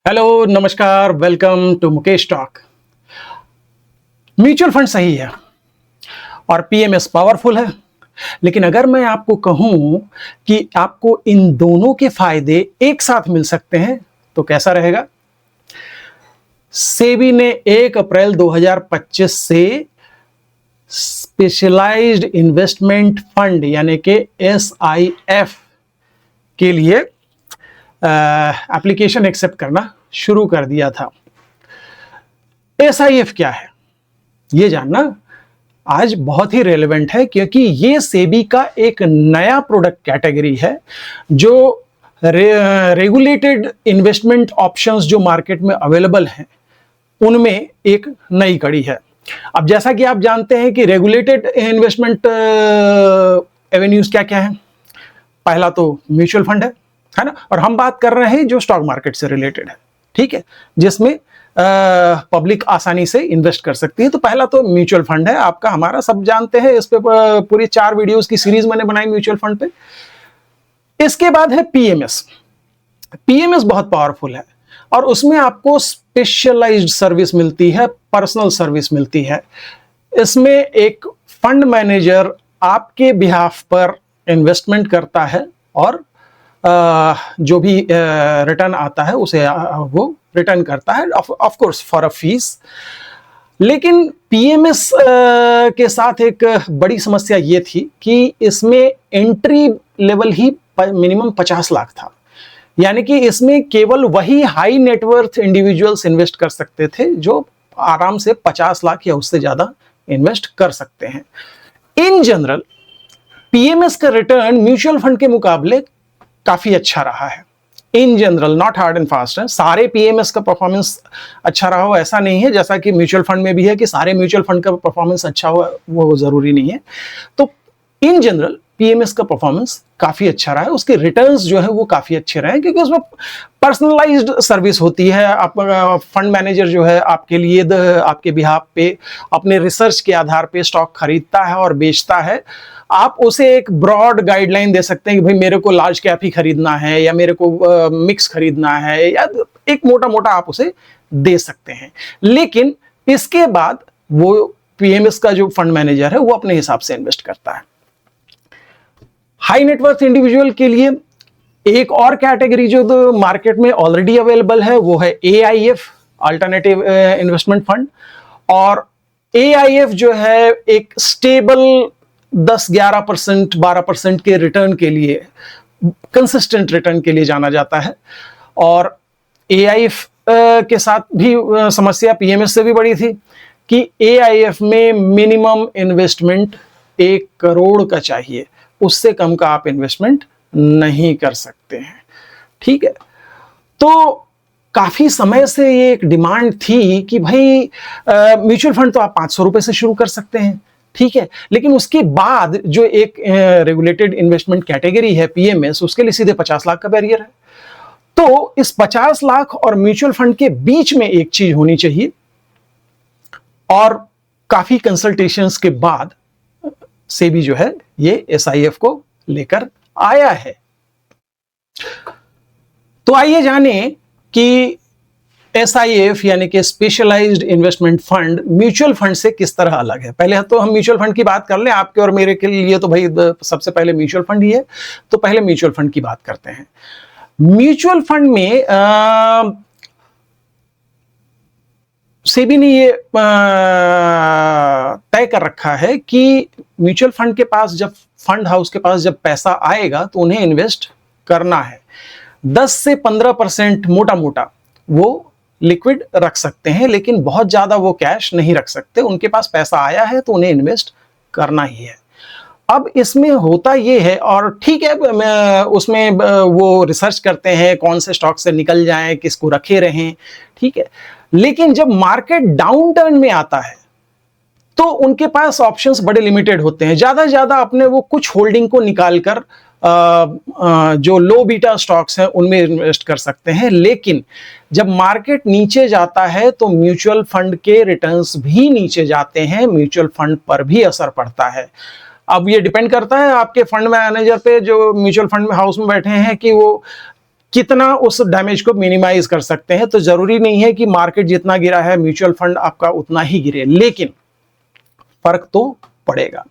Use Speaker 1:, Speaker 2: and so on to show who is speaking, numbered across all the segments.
Speaker 1: Hello, नमस्कार, welcome to Mukesh talk. Mutual fund सही है और पीएमएस पावरफुल है, लेकिन अगर मैं आपको कहूं कि आपको इन दोनों के फायदे एक साथ मिल सकते हैं तो कैसा रहेगा? सेबी ने 1 अप्रैल 2025 से स्पेशलाइज्ड इन्वेस्टमेंट फंड यानी कि एसआईएफ के लिए एप्लीकेशन एक्सेप्ट करना शुरू कर दिया था। एसआईएफ क्या है ये जानना आज बहुत ही रेलेवेंट है, क्योंकि ये सेबी का एक नया प्रोडक्ट कैटेगरी है जो रेगुलेटेड इन्वेस्टमेंट ऑप्शंस जो मार्केट में अवेलेबल हैं उनमें एक नई कड़ी है। अब जैसा कि आप जानते हैं कि रेगुलेटेड इन्वेस्टमेंट एवेन्यूज क्या क्या है। पहला तो म्यूचुअल फंड है ना, और हम बात कर रहे हैं जो स्टॉक मार्केट से रिलेटेड है, ठीक है, जिसमें पब्लिक आसानी से इन्वेस्ट कर सकती है। तो पहला तो म्यूचुअल फंड है आपका, हमारा सब जानते हैं, इस पे पूरी 4 वीडियोस की सीरीज मैंने बनाई म्यूचुअल फंड पे। इसके बाद है पीएमएस। पीएमएस बहुत पावरफुल है और उसमें आपको स्पेशलाइज्ड सर्विस मिलती है, पर्सनल सर्विस मिलती है। इसमें एक फंड मैनेजर आपके बिहाफ पर इन्वेस्टमेंट करता है और जो भी रिटर्न आता है उसे वो रिटर्न करता है, of course for a fees. लेकिन पीएमएस के साथ एक बड़ी समस्या ये थी कि इसमें एंट्री लेवल ही मिनिमम 50 लाख था, यानी कि इसमें केवल वही हाई नेटवर्थ इंडिविजुअल्स इन्वेस्ट कर सकते थे जो आराम से 50 लाख या उससे ज्यादा इन्वेस्ट कर सकते हैं। इन जनरल पीएमएस का रिटर्न म्यूचुअल फंड के मुकाबले काफी अच्छा रहा है। In general, not hard and fast है। सारे पीएमएस का परफॉर्मेंस अच्छा रहा हो ऐसा नहीं है, जैसा कि म्यूचुअल फंड में भी है कि सारे म्यूचुअल फंड का परफॉर्मेंस अच्छा हो वो जरूरी नहीं है। तो इन जनरल पीएमएस का परफॉर्मेंस काफी अच्छा रहा है, उसके रिटर्न्स जो है वो काफी अच्छे रहे, क्योंकि उसमें पर्सनलाइज्ड सर्विस होती है। आप फंड मैनेजर जो है आपके लिए आपके बिहाफ पे अपने रिसर्च के आधार पे स्टॉक खरीदता है और बेचता है। आप उसे एक ब्रॉड गाइडलाइन दे सकते हैं कि भाई मेरे को लार्ज कैप ही खरीदना है या मेरे को मिक्स खरीदना है, या एक मोटा मोटा आप उसे दे सकते हैं। लेकिन इसके बाद वो पीएमएस का जो फंड मैनेजर है वो अपने हिसाब से इन्वेस्ट करता है। हाई नेटवर्थ इंडिविजुअल के लिए एक और कैटेगरी जो तो मार्केट में ऑलरेडी अवेलेबल है वो है एआईएफ, अल्टरनेटिव इन्वेस्टमेंट फंड। और एआईएफ जो है एक स्टेबल 10-11%, 12% के रिटर्न के लिए, कंसिस्टेंट रिटर्न के लिए जाना जाता है। और एआईएफ के साथ भी समस्या पीएमएस से भी बड़ी थी कि एआईएफ में मिनिमम इन्वेस्टमेंट 1 करोड़ का चाहिए, उससे कम का आप इन्वेस्टमेंट नहीं कर सकते हैं, ठीक है। तो काफी समय से ये एक डिमांड थी कि भाई म्यूचुअल फंड तो आप 500 रुपए से शुरू कर सकते हैं, ठीक है, लेकिन उसके बाद जो एक रेगुलेटेड इन्वेस्टमेंट कैटेगरी है पीएमएस, उसके लिए सीधे 50 लाख का बैरियर है। तो इस 50 लाख और म्यूचुअल फंड के बीच में एक चीज होनी चाहिए, और काफी कंसल्टेशंस के बाद सेबी जो है ये एसआईएफ को लेकर आया है। तो आइए जाने कि एसआईएफ यानी कि specialised investment fund mutual fund से किस तरह अलग है। पहले तो हम म्यूचुअल फंड की बात कर लें, आपके और मेरे के लिए तो भाई सबसे पहले म्यूचुअल फंड ही है, तो पहले म्यूचुअल फंड की बात करते हैं। म्यूचुअल फंड में सेबी ने ये तय कर रखा है कि म्यूचुअल फंड के पास जब फंड हाउस के पास जब पैसा आएगा तो उन्हें इन्वेस्ट करना है। 10 से 15% मोटा मोटा वो लिक्विड रख सकते हैं, लेकिन बहुत ज्यादा वो कैश नहीं रख सकते। उनके पास पैसा आया है तो उन्हें इन्वेस्ट करना ही है। अब इसमें होता ये है, और ठीक है उसमें वो रिसर्च करते हैं कौन से स्टॉक से निकल जाएं, किसको रखे रहें, ठीक है, लेकिन जब मार्केट डाउन टर्न में आता है तो उनके पास ऑप्शंस बड़े लिमिटेड होते हैं। ज्यादा से ज्यादा अपने वो कुछ होल्डिंग को निकालकर जो लो बीटा स्टॉक्स हैं उनमें इन्वेस्ट कर सकते हैं। लेकिन जब मार्केट नीचे जाता है तो म्यूचुअल फंड के रिटर्न्स भी नीचे जाते हैं, म्यूचुअल फंड पर भी असर पड़ता है। अब ये डिपेंड करता है आपके फंड मैनेजर पे जो म्यूचुअल फंड में हाउस में बैठे हैं कि वो कितना उस डैमेज को मिनिमाइज कर सकते हैं। तो जरूरी नहीं है कि मार्केट जितना गिरा है म्यूचुअल फंड आपका उतना ही गिरे, लेकिन फर्क तो पड़ेगा।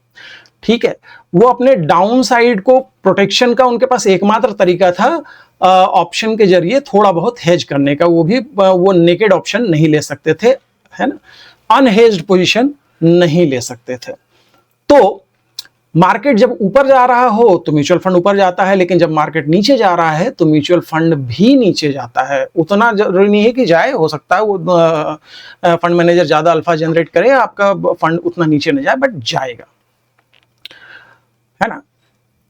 Speaker 1: ठीक है, वो अपने डाउन साइड को प्रोटेक्शन का उनके पास एकमात्र तरीका था ऑप्शन के जरिए थोड़ा बहुत हेज करने का, वो भी वो नेकेड ऑप्शन नहीं ले सकते थे, है ना, अनहेज्ड पोजीशन नहीं ले सकते थे। तो मार्केट जब ऊपर जा रहा हो तो म्यूचुअल फंड ऊपर जाता है, लेकिन जब मार्केट नीचे जा रहा है तो म्यूचुअल फंड भी नीचे जाता है। उतना जरूरी नहीं है कि जाए, हो सकता है वो फंड मैनेजर ज्यादा अल्फा जनरेट करे, आपका फंड उतना नीचे न जाए, बट जाएगा, है ना।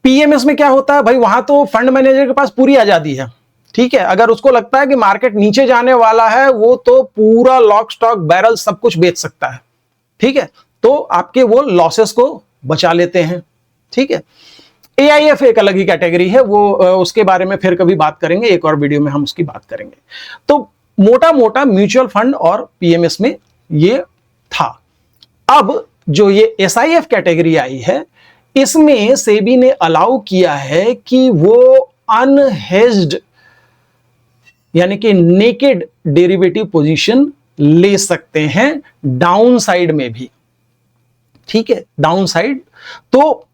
Speaker 1: पीएमएस में क्या होता है भाई, वहां तो फंड मैनेजर के पास पूरी आजादी है। ठीक है, अगर उसको लगता है कि मार्केट नीचे जाने वाला है, वो तो पूरा लॉक स्टॉक बैरल सब कुछ बेच सकता है। ठीक है, तो आपके वो लॉसेस को बचा लेते हैं। ठीक है, एआईएफ एक अलग ही कैटेगरी है, वो उसके बारे में फिर कभी बात करेंगे, एक और वीडियो में हम उसकी बात करेंगे। तो मोटा मोटा म्यूचुअल फंड और पीएमएस में ये था। अब जो ये एसआईएफ कैटेगरी आई है, इसमें सेबी ने अलाउ किया है कि वो अनहेज्ड यानी कि नेकेड डेरिवेटिव पोजीशन ले सकते हैं डाउन साइड में भी। ठीक है, डाउन साइड। तो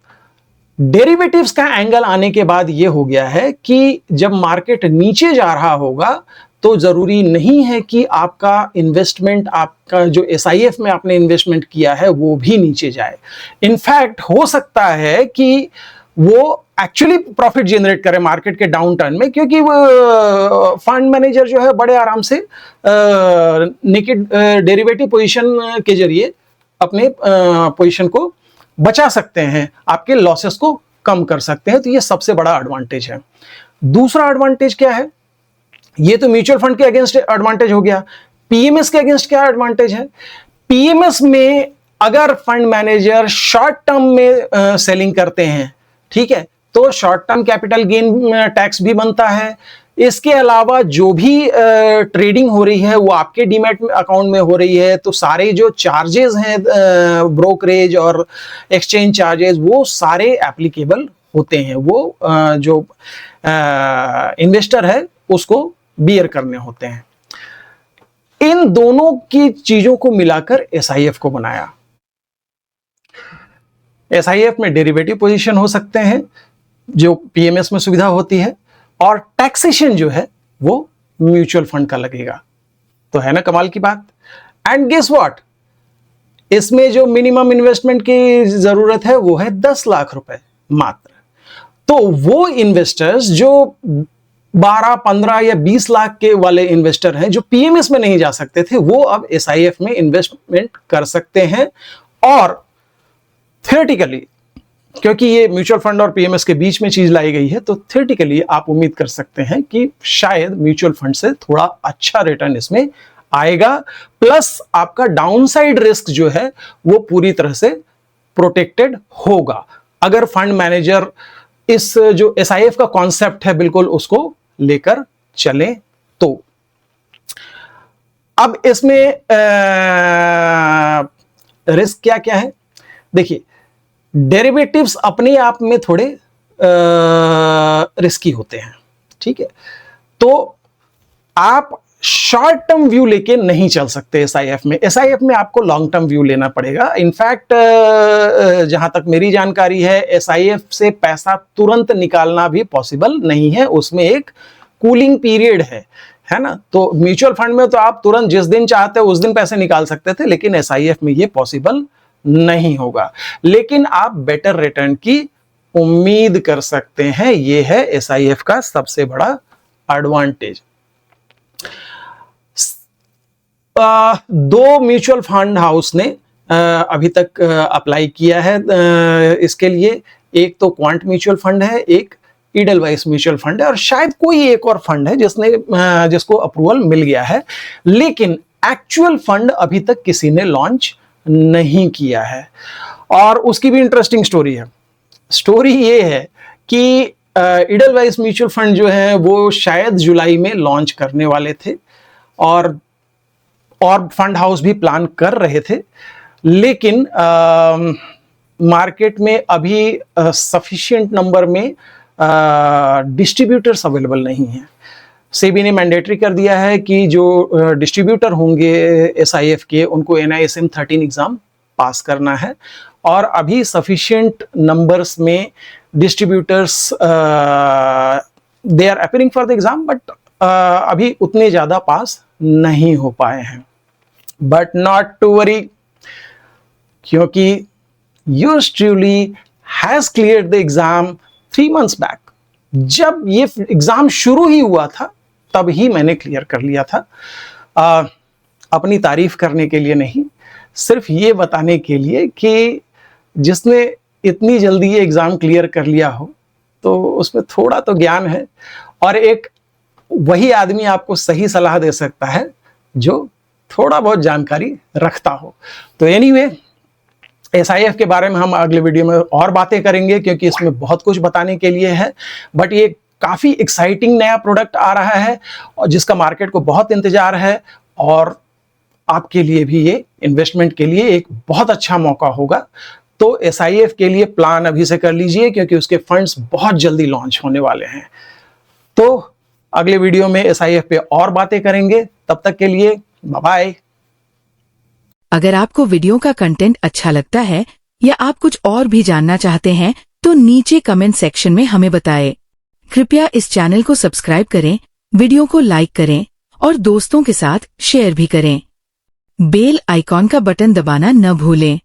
Speaker 1: डेरिवेटिव्स का एंगल आने के बाद यह हो गया है कि जब मार्केट नीचे जा रहा होगा तो जरूरी नहीं है कि आपका इन्वेस्टमेंट, आपका जो एसआईएफ में आपने इन्वेस्टमेंट किया है वो भी नीचे जाए। इनफैक्ट हो सकता है कि वो एक्चुअली प्रॉफिट जनरेट करे मार्केट के डाउन टर्न में, क्योंकि वो फंड मैनेजर जो है बड़े आराम से नेकेड डेरिवेटिव पोजीशन के जरिए अपने पोजीशन को बचा सकते हैं, आपके लॉसेस को कम कर सकते हैं। तो ये सबसे बड़ा एडवांटेज है। दूसरा एडवांटेज क्या है, ये तो म्यूचुअल फंड के अगेंस्ट एडवांटेज हो गया। पीएमएस के अगेंस्ट क्या एडवांटेज है, पीएमएस में अगर फंड मैनेजर शॉर्ट टर्म में सेलिंग करते हैं, ठीक है, तो short term capital gain tax भी बनता है। इसके अलावा जो भी ट्रेडिंग हो रही है वो आपके डीमैट अकाउंट में हो रही है, तो सारे जो चार्जेस हैं ब्रोकरेज और एक्सचेंज चार्जेस वो सारे एप्लीकेबल होते हैं, वो जो इन्वेस्टर है उसको बियर करने होते हैं। इन दोनों की चीजों को मिलाकर एसआईएफ को बनाया। एसआईएफ में डेरिवेटिव पोजीशन हो सकते हैं जो पीएमएस में सुविधा होती है, और टैक्सेशन जो है वो म्यूचुअल फंड का लगेगा। तो है ना कमाल की बात। एंड गेस व्हाट, इसमें जो मिनिमम इन्वेस्टमेंट की जरूरत है वो है 10 लाख रुपए मात्र। तो वो इन्वेस्टर्स जो 12, 15 या 20 लाख के वाले इन्वेस्टर हैं जो पीएमएस में नहीं जा सकते थे, वो अब एसआईएफ में इन्वेस्टमेंट कर सकते हैं। और थियोरेटिकली, क्योंकि ये म्यूचुअल फंड और पीएमएस के बीच में चीज लाई गई है, तो थियोरेटिकली आप उम्मीद कर सकते हैं कि शायद म्यूचुअल फंड से थोड़ा अच्छा रिटर्न इसमें आएगा, प्लस आपका डाउनसाइड रिस्क जो है वो पूरी तरह से प्रोटेक्टेड होगा अगर फंड मैनेजर इस जो एसआईएफ का कॉन्सेप्ट है बिल्कुल उसको लेकर चले। तो अब इसमें रिस्क क्या क्या है, देखिए डेरिवेटिव्स अपने आप में थोड़े रिस्की होते हैं। ठीक है, तो आप शॉर्ट टर्म व्यू लेके नहीं चल सकते एसआईएफ में। एसआईएफ में आपको लॉन्ग टर्म व्यू लेना पड़ेगा। इनफैक्ट जहां तक मेरी जानकारी है, एसआईएफ से पैसा तुरंत निकालना भी पॉसिबल नहीं है, उसमें एक कूलिंग पीरियड है ना। तो म्यूचुअल फंड में तो आप तुरंत जिस दिन चाहते हो उस दिन पैसे निकाल सकते थे, लेकिन एसआईएफ में ये पॉसिबल नहीं होगा। लेकिन आप बेटर रिटर्न की उम्मीद कर सकते हैं, यह है एसआईएफ का सबसे बड़ा एडवांटेज। दो म्यूचुअल फंड हाउस ने अभी तक अप्लाई किया है इसके लिए। एक तो क्वांट म्यूचुअल फंड है, एक ईडलवाइस म्यूचुअल फंड है, और शायद कोई एक और फंड है जिसको अप्रूवल मिल गया है, लेकिन एक्चुअल फंड अभी तक किसी ने लॉन्च नहीं किया है। और उसकी भी इंटरेस्टिंग स्टोरी है। स्टोरी ये है कि ईडलवाइस म्यूचुअल फंड जो है वो शायद जुलाई में लॉन्च करने वाले थे, और फंड हाउस भी प्लान कर रहे थे, लेकिन मार्केट में अभी सफिशिएंट नंबर में डिस्ट्रीब्यूटर्स अवेलेबल नहीं हैं। सेबी ने मैंडेटरी कर दिया है कि जो डिस्ट्रीब्यूटर होंगे एसआईएफ के, उनको NISM 13 एग्ज़ाम पास करना है, और अभी सफिशिएंट नंबर्स में distributors they are appearing for the exam, but अभी उतने ज़्यादा पास नहीं हो पाए हैं। बट नॉट टू वरी, क्योंकि yours truly has cleared the exam 3 months back। जब ये एग्जाम शुरू ही हुआ था तब ही मैंने क्लियर कर लिया था। अपनी तारीफ करने के लिए नहीं, सिर्फ ये बताने के लिए कि जिसने इतनी जल्दी ये एग्जाम क्लियर कर लिया हो तो उसमें थोड़ा तो ज्ञान है, और एक वही आदमी आपको सही सलाह दे सकता है जो थोड़ा बहुत जानकारी रखता हो। तो एनीवे, SIF के बारे में हम अगले वीडियो में और बातें करेंगे, क्योंकि इसमें बहुत कुछ बताने के लिए है। बट ये काफ़ी एक्साइटिंग नया प्रोडक्ट आ रहा है और जिसका मार्केट को बहुत इंतजार है, और आपके लिए भी ये इन्वेस्टमेंट के लिए एक बहुत अच्छा मौका होगा। तो SIF के लिए प्लान अभी से कर लीजिए, क्योंकि उसके फंड्स बहुत जल्दी लॉन्च होने वाले हैं। तो अगले वीडियो में SIF पे और बातें करेंगे। तब तक के लिए बाय बाय।
Speaker 2: अगर आपको वीडियो का कंटेंट अच्छा लगता है या आप कुछ और भी जानना चाहते हैं तो नीचे कमेंट सेक्शन में हमें बताएं। कृपया इस चैनल को सब्सक्राइब करें, वीडियो को लाइक करें और दोस्तों के साथ शेयर भी करें। बेल आइकॉन का बटन दबाना न भूलें।